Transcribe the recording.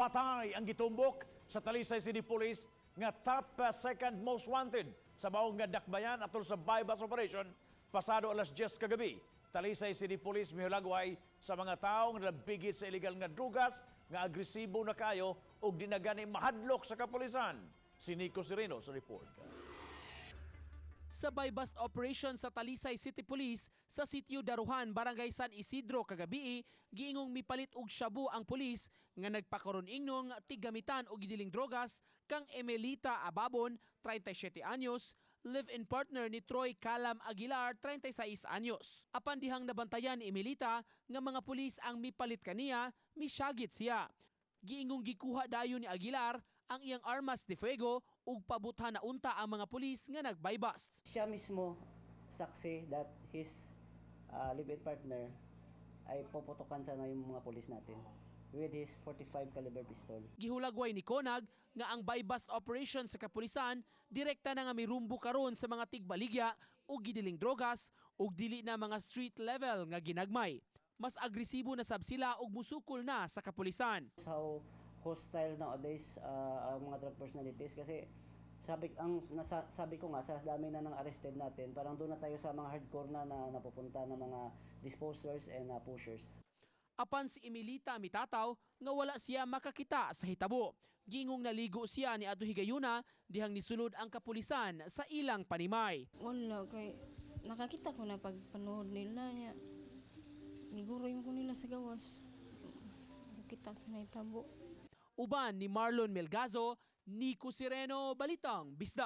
Patay ang gitumbok sa Talisay City Police nga top second most wanted sa baong nga dakbayan atol sa bypass operation pasado alas 10 kagabi. Talisay City Police mihulagway sa mga taong nalabigit sa illegal nga drugas nga agresibo na kayo ug dinagani mahadlok sa kapulisan. Si Nico Sereno sa report. Sa buy-bust operation sa Talisay City Police sa sitio Daruhan, Barangay San Isidro kagabi, giingong mipalit og shabu ang pulis nga nagpakaron ingnon tigamitan og gidiling drogas kang Emelita Ababon, 37 anyos, live-in partner ni Troy Calam Aguilar, 36 anyos. Apan dihang nabantayan ni Emelita nga mga pulis ang mipalit kaniya, misyagit siya. Giingong gikuha dayon ni Aguilar ang iyang armas de fuego ug pabuthan na unta ang mga pulis nga nag-buy-bust. Siya mismo saksi that his live-in partner ay puputukan sana yung mga pulis natin with his 45 caliber pistol. Gihulagway ni Konag nga ang buy-bust operation sa kapulisan direkta na nga mirumbo karon sa mga tigbaligya ug gidiling drogas ug dili na mga street level nga ginagmay. Mas agresibo na sab sila ug musukol na sa kapulisan. How hostile nowadays ang mga drug personalities kasi sabi ko nga sa dami na ng arrested natin, parang doon na tayo sa mga hardcore na napupunta ng mga disposers and pushers. Apan si Emelita mitataw nga wala siya makakita sa hitabo. Gingong naligo siya ni adto higayuna dihang nisulod ang kapulisan sa ilang panimay. Wala kay nakakita ko na pagpanood nila niya. Niguroy ko nila sa gawas. Kita sa naitabo. Uban ni Marlon Melgazo, Nico Sereno, Balitang Bisda.